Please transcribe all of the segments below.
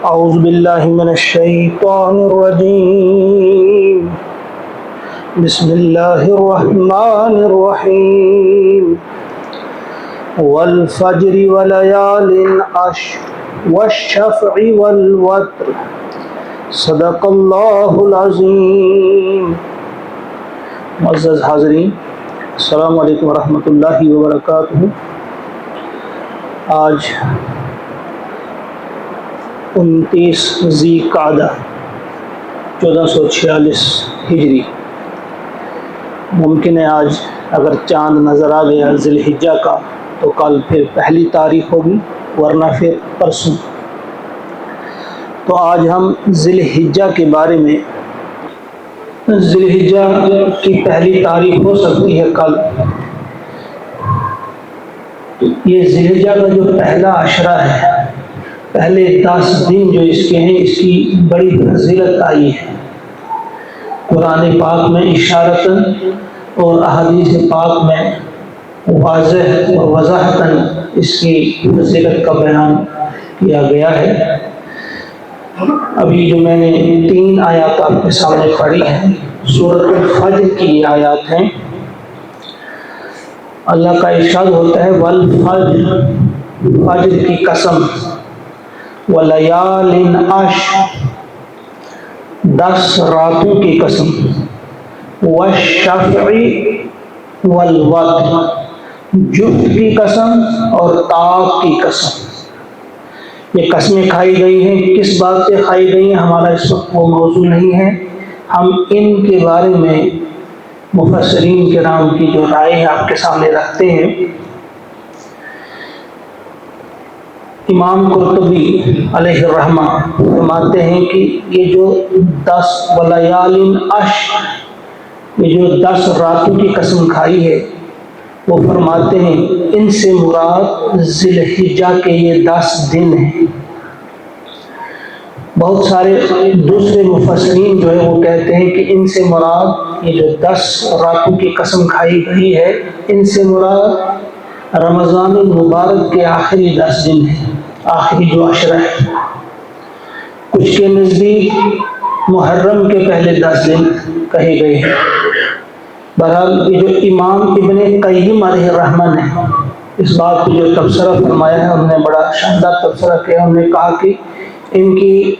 اعوذ باللہ من الشیطان الرجیم بسم اللہ الرحمن الرحیم والفجر وليال عشر والشفع والوتر صدق اللہ العظیم۔ معزز حاضرین، السلام علیکم ورحمۃ اللہ وبرکاتہ۔ آج 29 ذی قعدہ 1446 ہجری، ممکن ہے آج اگر چاند نظر آ گیا ذی الحجہ کا تو کل پھر پہلی تاریخ ہوگی، ورنہ پھر پرسوں۔ تو آج ہم ذی الحجہ کے بارے میں، ذی الحجہ کی پہلی تاریخ ہو سکتی ہے کل۔ یہ ذی الحجہ کا جو پہلا عشرہ ہے، پہلے 10 دن جو اس کے ہیں، اس کی بڑی فضیلت آئی ہے قرآن پاک میں اشارتاً اور احادیث پاک میں واضح اور وضاحتاً اس کی فضیلت کا بیان کیا گیا ہے۔ ابھی جو میں نے 3 آیات آپ کے سامنے پڑھی ہیں، سورۃ الفجر کی یہ آیات ہیں۔ اللہ کا ارشاد ہوتا ہے والفجر، فجر کی قسم، ولیال عشر، 10 راتوں کی قسم، والشفع والوتر، جفت کی قسم اور طاق کی قسم۔ یہ قسمیں کھائی گئی ہیں، کس بات سے کھائی گئی ہیں ہمارا اس وقت وہ موضوع نہیں ہے۔ ہم ان کے بارے میں مفسرین کرام کی جو رائے ہے آپ کے سامنے رکھتے ہیں۔ امام قرطبی علیہ الرحمہ فرماتے ہیں کہ یہ جو 10 ولیال عشر، یہ جو 10 راتوں کی قسم کھائی ہے، وہ فرماتے ہیں ان سے مراد ذی الحجہ کے یہ 10 دن ہیں۔ بہت سارے دوسرے مفسرین جو ہے وہ کہتے ہیں کہ ان سے مراد یہ جو 10 راتوں کی قسم کھائی گئی ہے، ان سے مراد رمضان المبارک کے آخری 10 دن ہیں، آخری جو عشرہ ہے۔ کچھ کے نزدیک محرم کے پہلے 10 دن کہے گئے ہیں۔ بہرحال یہ جو امام ابن قیم علیہ الرحمہ نے اس بات کو جو تبصرہ فرمایا ہے، انہوں نے بڑا شاندار تبصرہ کیا۔ انہوں نے کہا کہ ان کی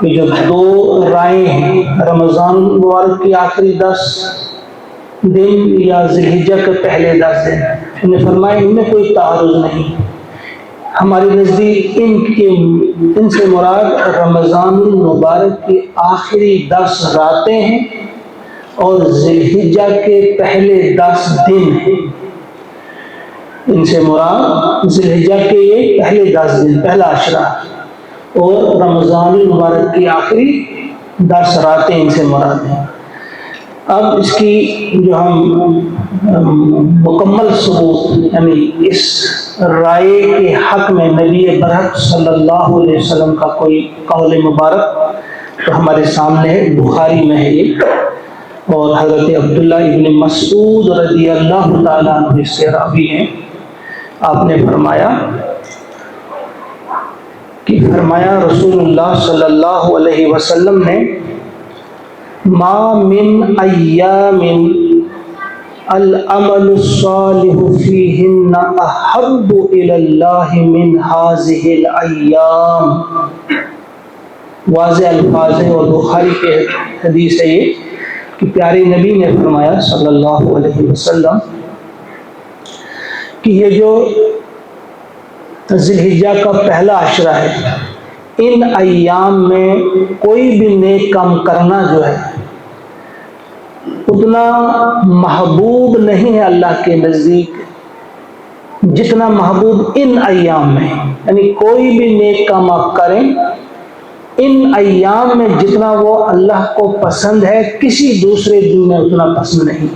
یہ جو 2 رائے ہیں، رمضان المبارک کی آخری 10 دن یا ذی الحجہ کے پہلے 10 دن، انہوں نے فرمایا ان میں کوئی تعارض نہیں۔ ہمارے نزدیک ان سے مراد رمضان المبارک کی آخری 10 راتیں ہیں اور ذی الحجہ کے پہلے 10 دن ہیں۔ ان سے مراد ذی الحجہ کے یہ پہلے 10 دن، پہلا عشرہ، اور رمضان المبارک کی آخری 10 راتیں ان سے مراد ہیں۔ اب اس کی جو ہم مکمل ثبوت، یعنی اس رائے کے حق میں نبی برحق صلی اللہ علیہ وسلم کا کوئی قول مبارک تو ہمارے سامنے ہے، بخاری میں ہے یہ، اور حضرت عبداللہ ابن مسعود رضی اللہ تعالیٰ عنہ سے راوی ہیں۔ آپ نے فرمایا رسول اللہ صلی اللہ علیہ وسلم نے ما من ایام العمل الصالح فیہن احب الی اللہ من هذه الایام۔ واضح الفاظ ہے اور بخاری کے حدیث ہے یہ کہ پیارے نبی نے فرمایا صلی اللہ علیہ وسلم کہ یہ جو ذی الحجہ کا پہلا عشرہ ہے، ان ایام میں کوئی بھی نیک کام کرنا جو ہے اتنا محبوب نہیں ہے اللہ کے نزدیک جتنا محبوب ان ایام میں، یعنی کوئی بھی نیک کام آپ کریں ان ایام میں جتنا وہ اللہ کو پسند ہے، کسی دوسرے دن میں اتنا پسند نہیں۔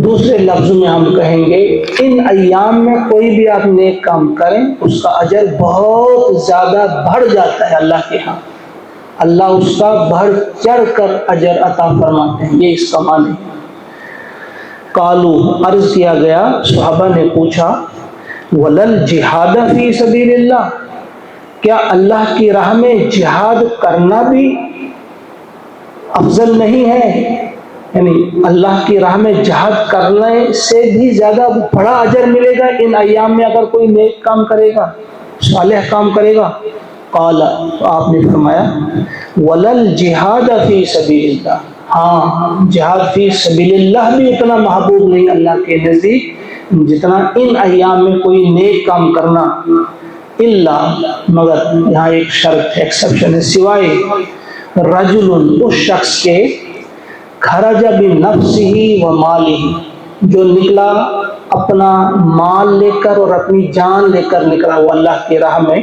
دوسرے لفظوں میں ہم کہیں گے ان ایام میں کوئی بھی آپ نیک کام کریں اس کا اجر بہت زیادہ بڑھ جاتا ہے اللہ کے ہاں، اللہ اس کا بڑھ چڑھ کر اجر عطا فرماتے ہیں، یہ اس کا معنی ہے۔ قالو، عرض کیا گیا، صحابہ نے پوچھا ولل جہاد فی سبیل اللہ، کیا اللہ کی راہ میں جہاد کرنا بھی افضل نہیں ہے؟ یعنی اللہ کی راہ میں جہاد کرنے سے بھی زیادہ بڑا اجر ملے گا ان ایام میں اگر کوئی نیک کام کرے گا، صالح کام کرے گا؟ قال، تو آپ نے فرمایا ولل جہاد فی سبیل اللہ، ہاں جہاد فی سبیل اللہ بھی اتنا محبوب نہیں اللہ کے نزدیک جتنا ان ایام میں کوئی نیک کام کرنا، اللہ، مگر یہاں ایک شرط ایکسپشن ہے، سوائے رجل، اس شخص کے خرج بنفسہ و مالہ، جو نکلا اپنا مال لے کر اور اپنی جان لے کر نکلا وہ اللہ کی راہ میں،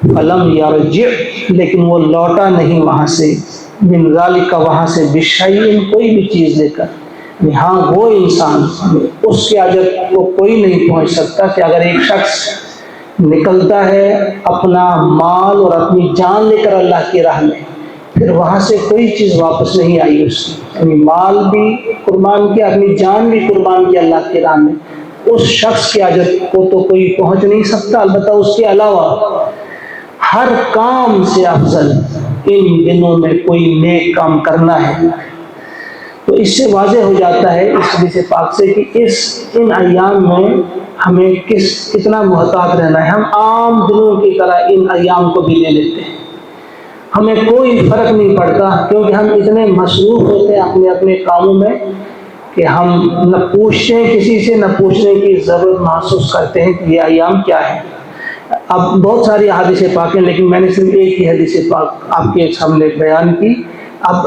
فلم یرجع، لیکن وہ لوٹا نہیں وہاں سے، من ذالک، وہاں سے، بشیء، کوئی بھی چیز لے کر، ہاں وہ انسان، اس کے اجر کو کوئی نہیں پہنچ سکتا کہ اگر ایک شخص نکلتا ہے اپنا مال اور اپنی جان لے کر اللہ کی راہ میں، پھر وہاں سے کوئی چیز واپس نہیں آئی اس کی، یعنی مال بھی قربان کیا، اپنی جان بھی قربان کیا اللہ کی راہ میں، اس شخص کے اجر کو تو کوئی پہنچ نہیں سکتا۔ البتہ اس کے علاوہ ہر کام سے افضل ان دنوں میں کوئی نیک کام کرنا ہے۔ تو اس سے واضح ہو جاتا ہے اس حدیث پاک سے کہ ان ایام میں ہمیں کتنا محتاط رہنا ہے۔ ہم عام دنوں کی طرح ان ایام کو بھی لے لیتے ہیں، ہمیں کوئی فرق نہیں پڑتا، کیونکہ ہم اتنے مصروف ہوتے ہیں اپنے اپنے کاموں میں کہ ہم نہ پوچھتے ہیں کسی سے، نہ پوچھنے کی ضرورت محسوس کرتے ہیں کہ یہ ایام کیا ہے۔ اب بہت ساری حدیث پاک ہیں، لیکن میں نے صرف ایک ہی حدیث پاک آپ کے سامنے بیان کی۔ اب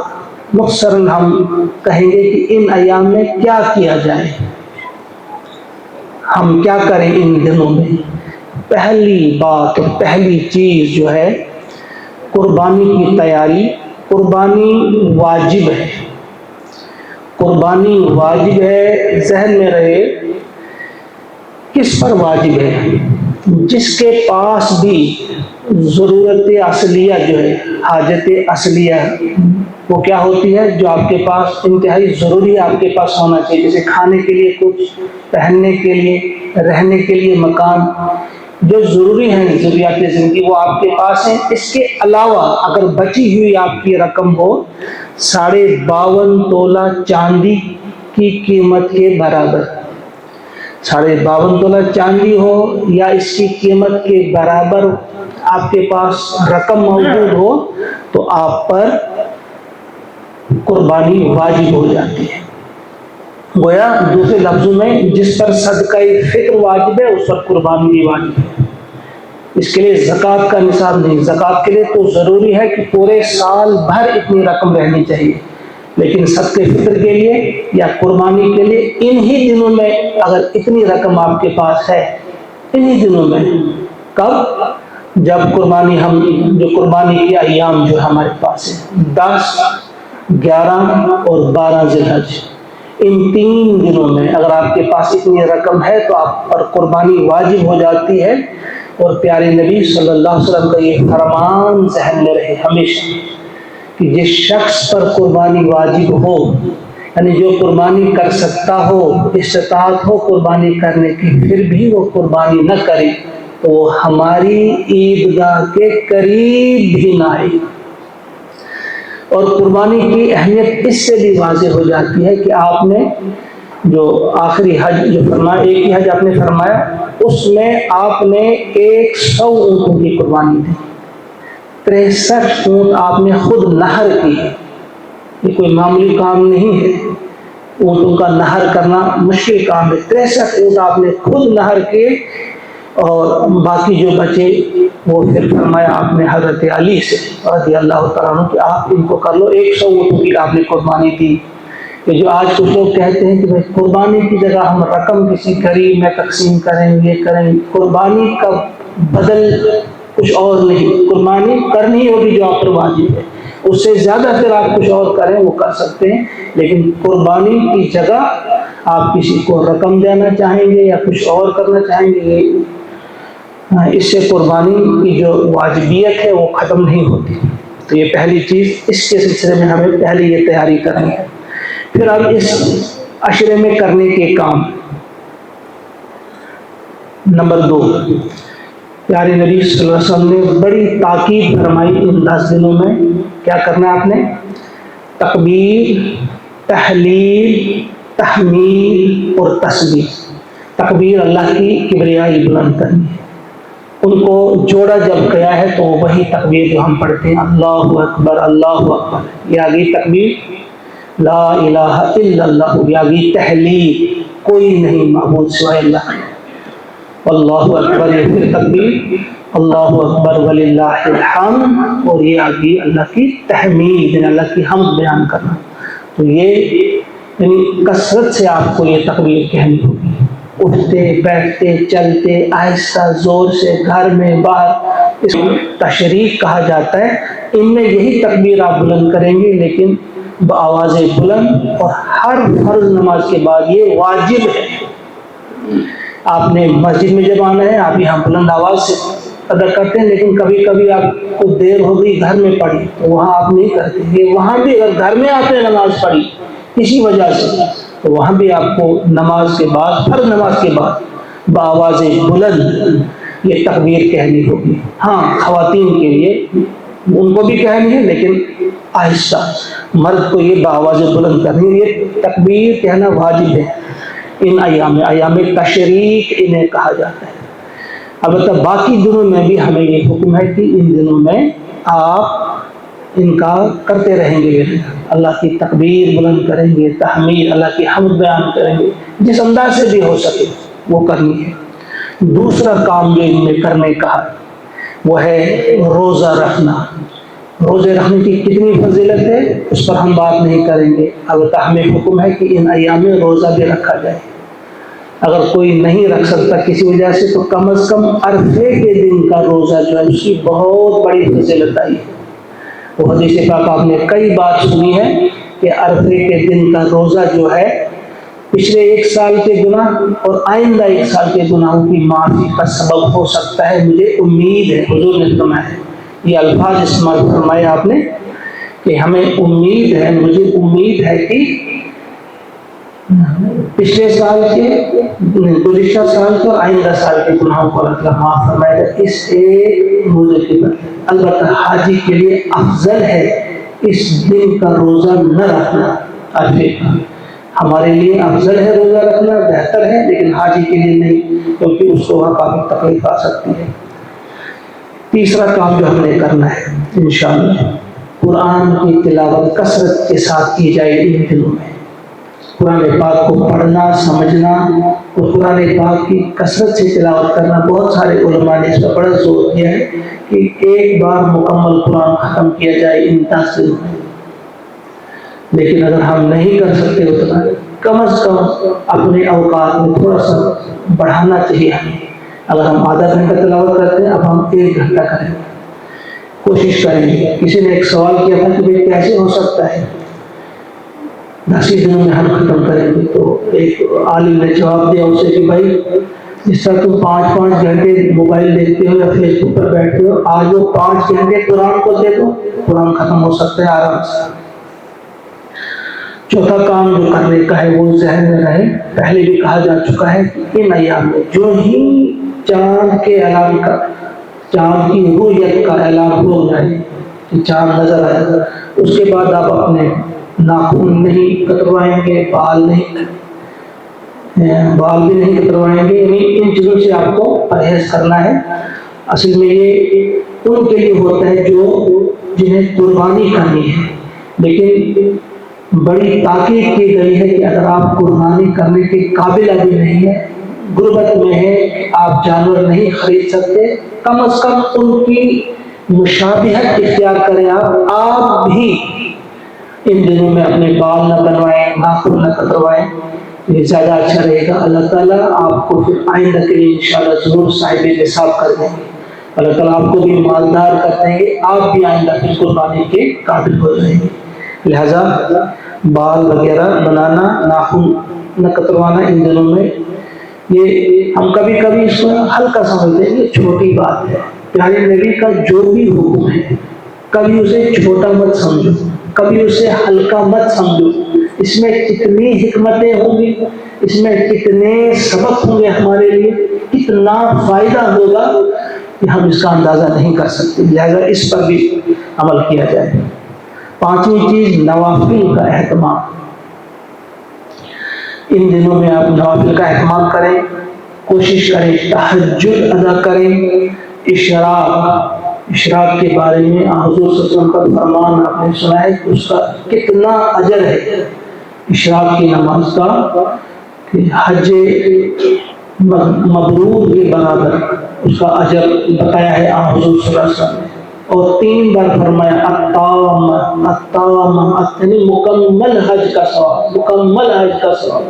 مختصراً ہم کہیں گے کہ ان ایام میں کیا کیا جائے، ہم کیا کریں ان دنوں میں۔ پہلی بات اور پہلی چیز جو ہے قربانی کی تیاری۔ قربانی واجب ہے، قربانی واجب ہے، ذہن میں رہے کس پر واجب ہے؟ جس کے پاس بھی ضرورت اصلیہ جو ہے، حاجت اصلیہ وہ کیا ہوتی ہے، جو آپ کے پاس انتہائی ضروری ہے آپ کے پاس ہونا چاہیے، جیسے کھانے کے لیے کچھ، پہننے کے لیے، رہنے کے لیے مکان، جو ضروری ہیں ضروریات زندگی وہ آپ کے پاس ہیں۔ اس کے علاوہ اگر بچی ہوئی آپ کی رقم ہو 52.5 تولہ چاندی کی قیمت کے برابر، 52.5 تولہ چاندی ہو یا اس کی قیمت کے برابر آپ کے پاس رقم موجود ہو تو آپ پر قربانی واجب ہو جاتی ہے۔ گویا دوسرے لفظوں میں جس پر صدقہ فطر واجب ہے اس پر قربانی بھی واجب ہے۔ اس کے لیے زکوٰۃ کا نصاب نہیں، زکوٰۃ کے لیے تو ضروری ہے کہ پورے سال بھر اتنی رقم رہنی چاہیے، لیکن صدقہ فطر کے لیے یا قربانی کے لیے انہی دنوں میں اگر اتنی رقم آپ کے پاس ہے، انہی دنوں میں، کب؟ جب قربانی جو قربانی کے ایام جو ہمارے پاس ہے 10، 11 اور 12 ذی الحج، ان 3 دنوں میں اگر آپ کے پاس اتنی رقم ہے تو آپ پر قربانی واجب ہو جاتی ہے۔ اور پیارے نبی صلی اللہ علیہ وسلم کا یہ فرمان ذہن میں رہے ہمیشہ کہ جس شخص پر قربانی واجب ہو، یعنی جو قربانی کر سکتا ہو، استطاعت ہو قربانی کرنے کی، پھر بھی وہ قربانی نہ کرے تو وہ ہماری عیدگاہ کے قریب بھی نہ آئے۔ اور قربانی کی اہمیت اس سے بھی واضح ہو جاتی ہے کہ آپ نے جو آخری حج جو فرمایا، ایک ہی حج آپ نے فرمایا، اس میں آپ نے 100 اونٹوں کی قربانی دی، 63 اونٹ آپ نے خود نہر کی۔ یہ کوئی معمولی کام نہیں ہے، اونٹوں کا نہر کرنا مشکل کام ہے۔ 63 اونٹ آپ نے خود نہر کے، اور باقی جو بچے وہ پھر فرمایا آپ نے حضرت علی سے رضی اللہ تعالیٰ عنہ کہ آپ ان کو کر لو، 100 اونٹوں کی آپ نے قربانی دی۔ کہ جو آج کچھ لوگ کہتے ہیں کہ بھائی قربانی کی جگہ ہم رقم کسی غریب میں تقسیم کریں گے، قربانی کا بدل کچھ اور نہیں، قربانی کرنی ہوگی جو آپ پر واجب ہے، اس سے زیادہ پھر آپ کچھ اور کریں وہ کر سکتے ہیں، لیکن قربانی کی جگہ آپ کسی کو رقم دینا چاہیں گے یا کچھ اور کرنا چاہیں گے، اس سے قربانی کی جو واجبیت ہے وہ ختم نہیں ہوتی۔ تو یہ پہلی چیز، اس کے سلسلے میں ہمیں پہلے یہ تیاری کرنی ہے۔ پھر اب اس عشرے میں کرنے کے کام، نمبر 2، پیارے نبی صلی اللہ علیہ وسلم نے بڑی تاکید فرمائی ان 10 دنوں میں کیا کرنا ہے آپ نے؟ تکبیر، تحلیل، تحمید اور تسبیح۔ تکبیر اللہ کی کبریائی بلند کرنی ہے، ان کو جوڑا جب گیا ہے تو وہی تکبیر جو ہم پڑھتے ہیں اللہ اکبر اللہ اکبر، یہ آگئی تکبیر، لا الہ الا اللہ، یہ آگئی تحلیل، کوئی نہیں معبود سوائے اللہ، اللہ اکبر یہ پھر تکبیر، اللہ اکبر وللہ الحمد، اور یہ آگئی اللہ کی تحمید، یعنی اللہ کی حمد بیان کرنا۔ تو یہ یعنی کثرت سے آپ کو یہ تکبیر کہنی ہوگی، اٹھتے بیٹھتے چلتے آہستہ زور سے، گھر میں باہر، اس کو تشریق کہا جاتا ہے۔ ان میں یہی تکبیر آپ بلند کریں گے لیکن بآواز بلند، اور ہر فرض نماز کے بعد یہ واجب ہے۔ آپ نے مسجد میں جب آنا ہے آپ یہاں بلند آواز سے ادا کرتے ہیں، لیکن کبھی کبھی آپ کو دیر ہو گئی گھر میں پڑھی تو وہاں آپ نہیں کرتے، یہ وہاں بھی اگر گھر میں آپ نے نماز پڑھی کسی وجہ سے تو وہاں بھی آپ کو نماز کے بعد، ہر نماز کے بعد بآواز بلند یہ تکبیر کہنی ہوگی۔ ہاں خواتین کے لیے ان کو بھی کہنی ہے لیکن آہستہ، مرد کو یہ بآواز بلند کرنی ہے، یہ تکبیر کہنا واجب ہے ان ایام تشریق انہیں کہا جاتا ہے۔ البتہ باقی دنوں میں بھی ہمیں یہ حکم ہے کہ ان دنوں میں آپ ان کا کرتے رہیں گے، اللہ کی تکبیر بلند کریں گے، تحمید اللہ کی حمد بیان کریں گے، جس انداز سے بھی ہو سکے وہ کرنی ہے۔ دوسرا کام جو ان میں کرنے کا وہ ہے روزہ رکھنا۔ روزے رکھنے کی کتنی فضیلت ہے اس پر ہم بات نہیں کریں گے، البتہ ہمیں حکم ہے کہ ان ایام میں روزہ بھی رکھا جائے۔ اگر کوئی نہیں رکھ سکتا کسی وجہ سے تو کم از کم عرفے کے دن کا روزہ جو ہے اس کی بہت بڑی فضیلت آئی ہے۔ وہ حدیث پاک آپ نے کئی بار سنی ہے کہ عرفے کے دن کا روزہ جو ہے پچھلے 1 سال کے گناہ اور آئندہ 1 سال کے گناہوں کی معافی کا سبب ہو سکتا ہے، مجھے امید ہے۔ حضور نے فرمایا ہے، یہ الفاظ استعمال فرمایا آپ نے کہ ہمیں امید ہے، مجھے امید ہے کہ پچھلے سال کے، گزشتہ سال کے اور آئندہ سال کے گناہوں کو اللہ تعالیٰ معاف فرمائے گا اس ایک روزے کے بعد۔ البتہ حاجی کے لیے افضل ہے اس دن کا روزہ نہ رکھنا، عرفے کا ہمارے لیے افضل ہے روزہ رکھنا، بہتر ہے، لیکن حاجی کے لیے نہیں، کیونکہ اس کو وہاں کافی تکلیف آ سکتی ہے۔ تیسرا کام جو ہم نے کرنا ہے انشاءاللہ، قرآن کی تلاوت کثرت کے ساتھ کی جائے ان دنوں میں۔ قرآن پاک کو پڑھنا، سمجھنا اور قرآن پاک کی کثرت سے تلاوت کرنا۔ بہت سارے علماء نے اس پر بڑا زور دیا ہے کہ ایک بار مکمل قرآن ختم کیا جائے ان 10 دنوں میں، لیکن اگر ہم نہیں کر سکتے اتنا، کم از کم اپنے اوقات میں تھوڑا سا بڑھانا چاہیے ہمیں۔ اگر ہم آدھا گھنٹہ تلاوت کرتے ہیں اب ہم 1 گھنٹہ کریں گے، کوشش کریں گے۔ کسی نے ایک سوال کیا تھا کہ بھئی کیسے ہو سکتا ہے 10 دنوں میں ہم ختم کریں گے؟ تو ایک عالم نے جواب دیا اسے کہ بھائی جس طرح تم 5 گھنٹے موبائل دیکھتے ہو یا فیس بک پر بیٹھتے ہو، آج وہ 5 گھنٹے قرآن کو دے دو، قرآن ختم ہو سکتا ہے آرام سے۔ چوتھا کام جو کرنے کا ہے وہ ذہن میں رہے، پہلے بھی کہا جا چکا ہے کہ ان ایام میں جو ہی چاند کے اعلان کا، چاند کی رؤیت کا اعلان ہو جائے کہ چاند نظر آئے، اس کے بعد آپ اپنے ناخن نہیں کتروائیں گے، بال بھی نہیں کتروائیں گے، یعنی ان چیزوں سے آپ کو پرہیز کرنا ہے۔ اصل میں یہ ان کے لیے ہوتا ہے جو جنہیں قربانی کرنی ہے، لیکن بڑی تاکید کی گئی ہے کہ اگر آپ قربانی کرنے کے قابل ابھی نہیں ہے، غربت میں ہے، آپ جانور نہیں خرید سکتے، کم از کم ان کی مشابہت اختیار کریں۔ آپ بھی ان دنوں میں اپنے بال نہ بنوائیں، ناخن نہ کتروائیں، یہ زیادہ اچھا رہے گا۔ اللہ تعالیٰ آپ کو پھر آئندہ کے لیے انشاءاللہ ضرور صاحب نصاب کر دیں گے، اللہ تعالیٰ آپ کو بھی مالدار کر دیں گے، آپ بھی آئندہ پھر قربانی کے قابل ہو جائیں گے۔ لہذا بال وغیرہ بنانا، ناخن نہ کتروانا ان دنوں میں، یہ ہم کبھی کبھی اس کو ہلکا سمجھتے ہیں، یہ چھوٹی بات ہے۔ پیارے نبی کا جو بھی حکم ہے کبھی اسے چھوٹا مت سمجھو، کبھی اسے ہلکا مت سمجھو، اس میں کتنی حکمتیں ہوں گی، اس میں کتنے سبق ہوں گے ہمارے لیے، کتنا فائدہ ہوگا۔ کہ ہم اس کا اندازہ نہیں کر سکتے، لہذا اس پر بھی عمل کیا جائے۔ پانچویں چیز نوافل کا اہتمام۔ ان دنوں میں آپ نوافل کا اہتمام کریں، کوشش کریں تہجد ادا کریں۔ اشراق کے بارے میں حضور صلی اللہ علیہ وسلم کا فرمان آپ نے سنا ہے کہ اس کا کتنا اجر ہے اشراق کی نماز کا، کہ حج مبرور کے برابر اس کا اجر بتایا ہے حضور صلی اللہ علیہ وسلم نے۔ اور 3 بار فرمایا التام یعنی مکمل حج کا ثواب، مکمل حج کا ثواب۔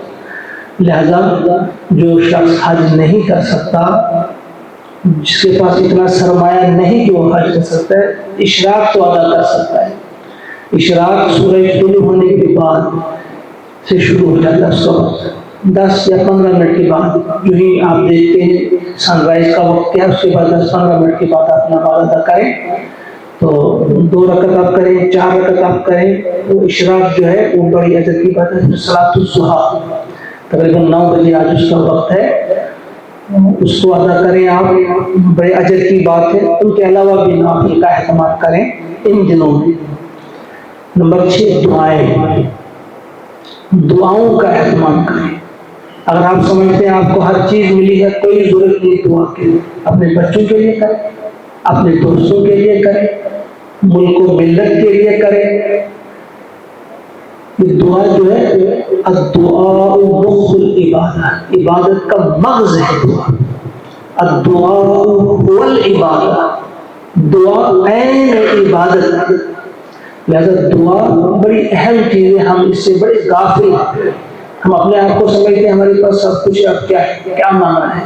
لہذا جو شخص حج نہیں کر سکتا، جس کے پاس اتنا سرمایہ نہیں کہ وہ حج کر سکتا ہے، اشراق تو ادا کر سکتا ہے۔ اشراق سورج طلوع ہونے کے بعد سے شروع ہو جاتا ہے، صبح 10 یا 15 منٹ کے بعد جو ہی آپ دیکھتے ہیں سن رائز کا وقت کیا ہے، اس کے بعد 10-15 منٹ کے بعد آپ نماز ادا کریں، تو 2 رکعت آپ کریں، 4 رکعت آپ کریں، وہ اشراق جو ہے وہ بڑی اجر کی بات ہے۔ صلاۃ الضحیٰ تقریباً 9 بجے آج اس کا وقت ہے، اس کو ادا کریں آپ، بڑے اجر کی بات ہے۔ ان کے علاوہ بھی نوافل کا اہتمام کریں ان دنوں میں۔ نمبر 6 دعائیں، دعاؤں کا اہتمام کریں۔ اگر آپ سمجھتے ہیں آپ کو ہر چیز ملی ہے، کوئی ضرورت نہیں دعا کے، اپنے بچوں کے لیے کریں، اپنے دوستوں کے لیے کریں، ملک و ملت کے لیے کریں۔ یہ دعا جو ہے الدعاء مخ العبادہ، عبادت کا مغز ہے دعا۔ الدعاء هو العبادہ، دعا عین عبادت۔ لہذا دعا بڑی اہم چیز ہے، ہم اس سے بڑے غافل ہیں۔ ہم اپنے آپ کو سمجھتے ہیں ہمارے پاس سب کچھ ہے، اب کیا مانگنا ہے،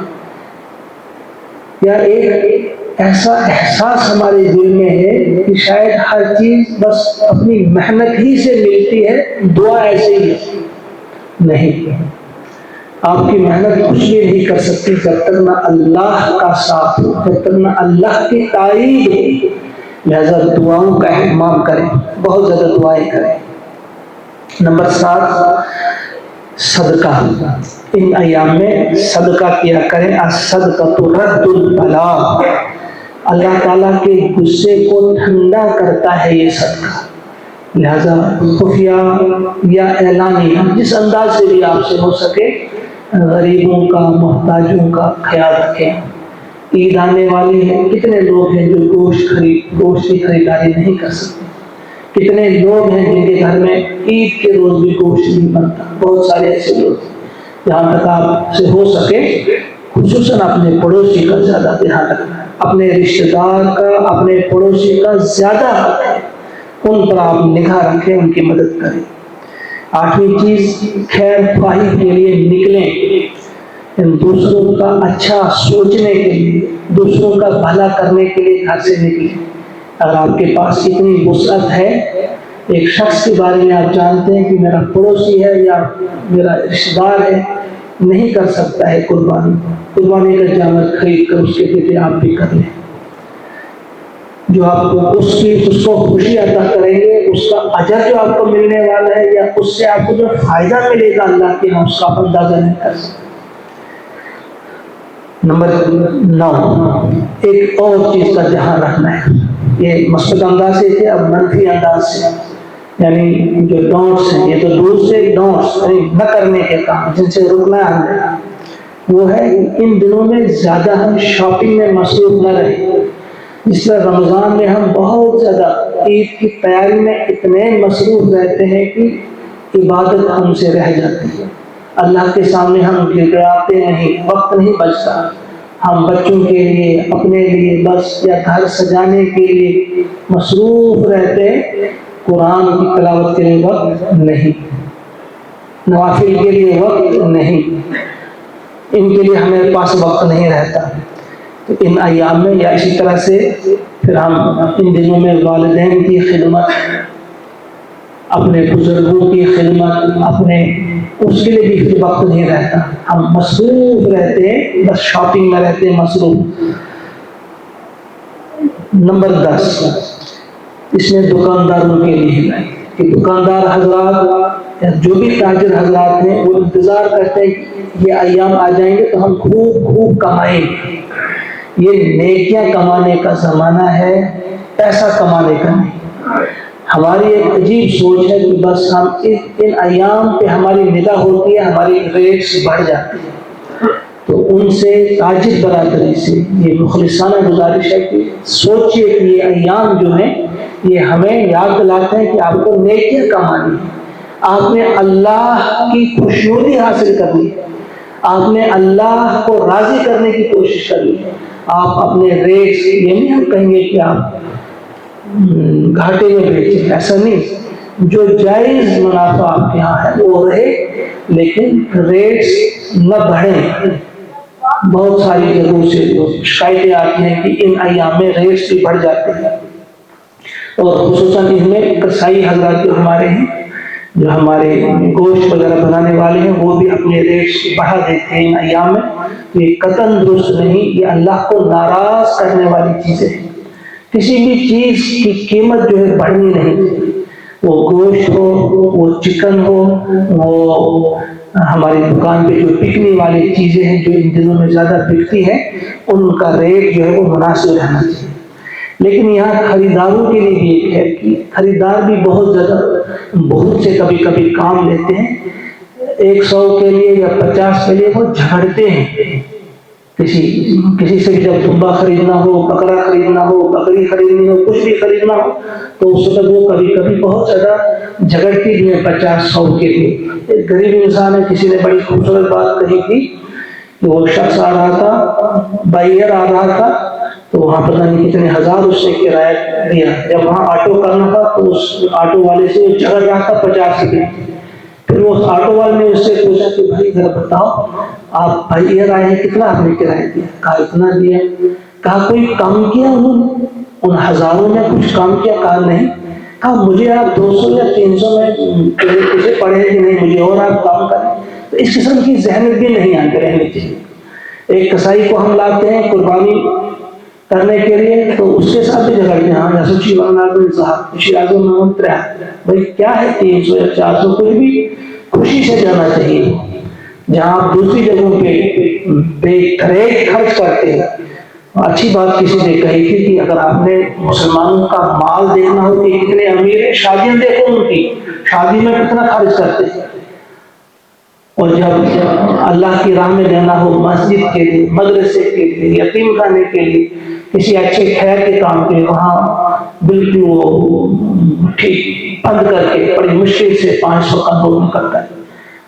یا ایک ایسا احساس ہمارے دل میں ہے کہ شاید ہر چیز بس اپنی محنت ہی سے ملتی ہے، دعا ایسے ہی نہیں۔ آپ کی محنت کچھ بھی نہیں کر سکتی جب تک نہ اللہ کا ساتھ ہو، جب تک نہ اللہ کی تائید ہو۔ لہذا دعاؤں کا اہتمام کریں، بہت زیادہ دعائیں کریں۔ نمبر 7 صدقہ۔ ان ایام میں صدقہ کیا کریں۔ الصدقۃ رد البلاء، اللہ تعالیٰ کے غصے کو ٹھنڈا کرتا ہے یہ صدقہ۔ لہذا خفیہ یا اعلانیہ جس انداز سے بھی آپ سے ہو سکے غریبوں کا، محتاجوں کا خیال رکھیں۔ عید آنے والی ہے، کتنے لوگ ہیں جو گوشت کی خریداری نہیں کر سکتے، کتنے لوگ ہیں جن کے گھر میں عید کے روز بھی گوشت نہیں بنتا، بہت سارے ایسے لوگ۔ جہاں تک آپ سے ہو سکے خصوصاً اپنے پڑوسی کا زیادہ دھیان رکھنا ہے، اپنے رشتہ دار کا، اپنے پڑوسی کا زیادہ حق ہے، ان پر آپ نگاہ رکھیں، ان کی مدد کریں۔ 8ویں چیز خیر خواہی کے لیے نکلیں، دوسروں کا اچھا سوچنے کے لیے، دوسروں کا بھلا کرنے کے لیے گھر سے نکلیں۔ اگر آپ کے پاس اتنی وسعت ہے، ایک شخص کے بارے میں آپ جانتے ہیں کہ میرا پڑوسی ہے یا میرا رشتہ دار ہے، نہیں کر سکتا ہے قربانی کا جانور خرید کر اس کے لیے آپ بھی کر لیں۔ جو آپ کو اس کو خوشی عطا کریں گے، اس کا اجر جو آپ کو ملنے والا ہے یا اس سے آپ کو جو فائدہ ملے گا اللہ کے یہاں، اس کا آپ اندازہ نہیں کر سکتے۔ نمبر 9 ایک اور چیز کا دھیان رکھنا ہے، یہ مثبت انداز سے تھے، اب منفی انداز سے، یعنی جو ڈونٹس ہیں، یہ تو دوسرے ڈونٹس یعنی نہ کرنے کے کام جن سے رکنا ہے، وہ ہے ان دنوں میں زیادہ ہم شاپنگ میں مصروف نہ رہیں۔ اس طرح رمضان میں ہم بہت زیادہ عید کی تیاری میں اتنے مصروف رہتے ہیں کہ عبادت ہم سے رہ جاتی ہے، اللہ کے سامنے ہم گڑگڑاتے نہیں، وقت نہیں بچتا۔ ہم بچوں کے لیے، اپنے لیے بس یا گھر سجانے کے لیے مصروف رہتے ہیں، قرآن کی تلاوت کے لیے وقت نہیں، نوافل کے لیے وقت نہیں، ان کے لیے ہمارے پاس وقت نہیں رہتا۔ تو ان ایام میں یا اسی طرح سے پھر ہم ان دنوں میں والدین کی خدمت، اپنے بزرگوں کی خدمت، اپنے اس کے لیے بھی وقت نہیں رہتا، ہم مصروف رہتے ہیں، بس شاپنگ میں رہتے ہیں مصروف۔ نمبر 10 اس میں دکانداروں کے لیے ہے کہ دکاندار حضرات یا جو بھی تاجر حضرات ہیں وہ انتظار کرتے ہیں کہ یہ ایام آ جائیں گے تو ہم خوب کمائیں گے، یہ نیکیاں کمانے کا زمانہ ہے، پیسہ کمانے کا نہیں۔ ہماری ایک عجیب سوچ ہے کہ بس ہم ان ایام پہ ہماری نگاہ ہوتی ہے، ہماری ریٹس بڑھ جاتی ہے، تو ان سے تاجر برادری سے یہ مخلصانہ گزارش ہے کہ سوچئے کہ یہ ایام جو ہیں یہ ہمیں یاد دلاتے ہیں کہ آپ کو نیکیاں کمانی ہے، آپ نے اللہ کی خوشنودی حاصل کرنی ہے، آپ نے اللہ کو راضی کرنے کی کوشش کرنی ہے۔ آپ اپنے ریٹس، یہ نہیں ہم کہیں گے کہ آپ گھاٹے میں بیچیں، ایسا نہیں، جو جائز منافع آپ کے یہاں ہے وہ رہے، لیکن ریٹس نہ بڑھیں۔ بہت ساری جگہوں سے جو شکایتیں آتی ہیں کہ ان ایام میں ریٹس بھی بڑھ جاتے ہیں، اور خصوصاً ان میں کسائی حضرات جو ہمارے ہیں، جو ہمارے گوشت وغیرہ بنانے والے ہیں، وہ بھی اپنے ریٹس بڑھا دیتے ہیں ان ایام میں۔ تو یہ قطعاً درست نہیں، یہ اللہ کو ناراض کرنے والی چیزیں ہیں۔ کسی بھی چیز کی قیمت جو ہے بڑھنی نہیں چاہیے، وہ گوشت ہو، وہ چکن ہو، وہ ہماری دکان پہ جو بکنے والی چیزیں ہیں جو ان دنوں میں زیادہ بکتی ہیں، ان کا ریٹ جو ہے وہ مناسب رہنا چاہیے۔ لیکن یہاں خریداروں کے لیے بھی ایک ہے کہ خریدار بھی بہت سے کبھی کبھی کام لیتے ہیں، 100 کے لیے یا 50 کے لیے وہ جھگڑتے ہیں۔ کسی سے بھی جب دمبا خریدنا ہو، بکرا خریدنا ہو، بکری خریدنی ہو، کچھ بھی خریدنا ہو، تو اس وقت وہ کبھی کبھی بہت زیادہ جھگڑتی بھی ہے 50-100 کے لیے۔ ایک غریب انسان ہے، کسی نے بڑی خوبصورت بات کہی تھی کہ وہ شخص آ رہا تھا، بائیر آ رہا تھا، تو وہاں پتہ نہیں کتنے ہزار اس نے کرایہ دیا۔ جب وہاں آٹو کرنا تھا تو اس آٹو والے سے وہ جھگڑ رہا تھا 50 روپے۔ پھر وہ آٹو والے نے اس سے پوچھا کہ بھائی ذرا بتاؤ، آپ بائیر آئے ہیں، کتنا آپ نے کرایہ دیا؟ کہا اتنا دیا۔ کہا کوئی کام کیا انہوں نے؟ ان ہزاروں نے کچھ کام کیا؟ کہا نہیں۔ کہا مجھے آپ 200 یا 300 میں کسے پڑھے کہ نہیں، مجھے اور آپ کام کریں۔ تو اس قسم کی ذہنیت بھی نہیں آتی رہنی چاہیے۔ ایک کسائی کو ہم لاتے ہیں قربانی کرنے کے لیے، تو اس کے ساتھ بھی جھگڑتے ہیں، ہاں جیسے بھائی کیا ہے 300 یا 400، کوئی بھی خوشی سے جانا چاہیے۔ جہاں آپ دوسری جگہوں پہ بے ریٹ خرچ کرتے ہیں۔ اچھی بات کسی نے کہی تھی کہ اگر آپ نے مسلمانوں کا مال دیکھنا ہو کہ کتنے امیر ہیں، شادیاں دیکھو ان کی، شادی میں کتنا خرچ کرتے ہیں، اور جب اللہ کی راہ میں دینا ہو، مسجد کے لیے، مدرسے کے لیے، یتیم خانے کے لیے، کسی اچھے خیر کے کام کے، وہاں بالکل وہ ٹھیک بند کر کے بڑی مشکل سے 500 کا نوٹ نکلتا ہے،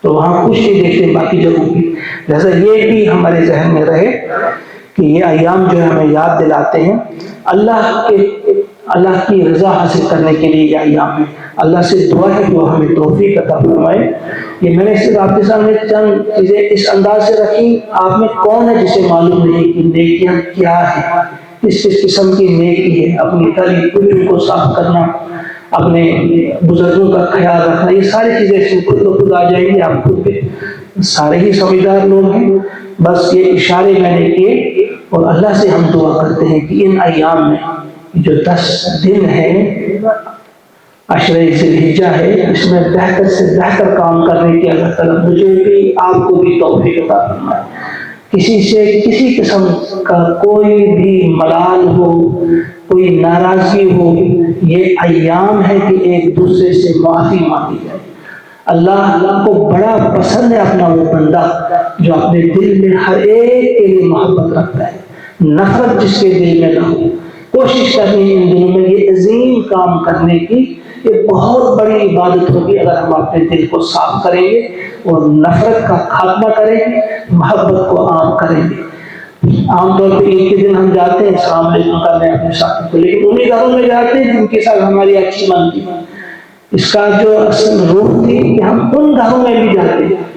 تو وہاں کچھ نہیں دیکھتے باقی جگہوں کی۔ لہذا یہ بھی ہمارے ذہن میں رہے کہ یہ ایام جو ہمیں یاد دلاتے ہیں اللہ کی رضا حاصل کرنے کے لیے یہ ایام ہے۔ اللہ سے دعا ہے کہ وہ ہمیں توفیق عطا فرمائے۔ یہ میں نے صرف آپ کے سامنے چند چیزیں اس انداز سے رکھی، آپ میں کون ہے جسے معلوم نہیں کہ نیکیاں کیا ہے، کس قسم کی نیکی ہے، اپنی گلی کوچوں کو صاف کرنا، اپنے بزرگوں کا خیال رکھنا، یہ ساری چیزیں اس میں خود بخود آ جائیں گی۔ آپ خود سارے ہی سمجھدار لوگ ہیں، بس یہ اشارے میں نے کیے، اور اللہ سے ہم دعا کرتے ہیں کہ ان ایام میں جو 10 دن ہیں، عشرہ ذی الحجہ ہے، اس میں بہتر سے بہتر کام کرنے کی اللہ تعالیٰ مجھے بھی آپ کو بھی توفیق عطا فرمائے۔ کسی سے کسی قسم کا کوئی بھی ملال ہو، کوئی ناراضگی ہو، یہ ایام ہے کہ ایک دوسرے سے معافی مانگی جائے۔ اللہ کو بڑا پسند ہے اپنا وہ بندہ جو اپنے دل میں ہر ایک کے لیے محبت رکھتا ہے، نفرت جس کے دل میں نہ ہو۔ کوشش کرنی ہے ان دنوں میں یہ عظیم کام کرنے کی، یہ بہت بڑی عبادت ہوگی اگر ہم اپنے دل کو صاف کریں گے اور نفرت کا خاتمہ کریں گے، محبت کو عام کریں گے۔ عام طور پہ عید کے دن ہم جاتے ہیں السلام علیکم کرنے اپنے ساتھی کو، لیکن انہیں گھروں میں جاتے ہیں جن کے ساتھ ہماری اچھی بنتی ہے۔ اس کا جو اصل روح تھی کہ ہم ان گھروں میں بھی جاتے ہیں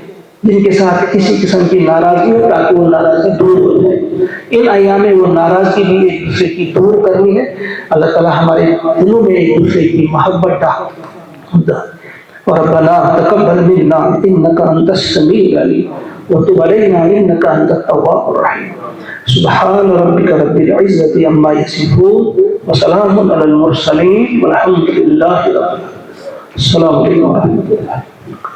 جن کے ساتھ کسی قسم کی ناراضگی ہو، تاکہ وہ ناراضگی دور ہو جائے۔ ان ایام میں وہ ناراضگی بھی ایک دوسرے کی دور کرنی ہے۔ اللہ تعالیٰ ہمارے دلوں میں ایک دوسرے کی محبت ڈال۔ ربنا تقبل منا انك انت السميع العليم وتب علينا انك انت التواب الرحيم۔ سبحان ربك رب العزة عما يصفون وسلام على المرسلين والحمد لله رب العالمين۔ السلام علیکم ورحمۃ اللہ۔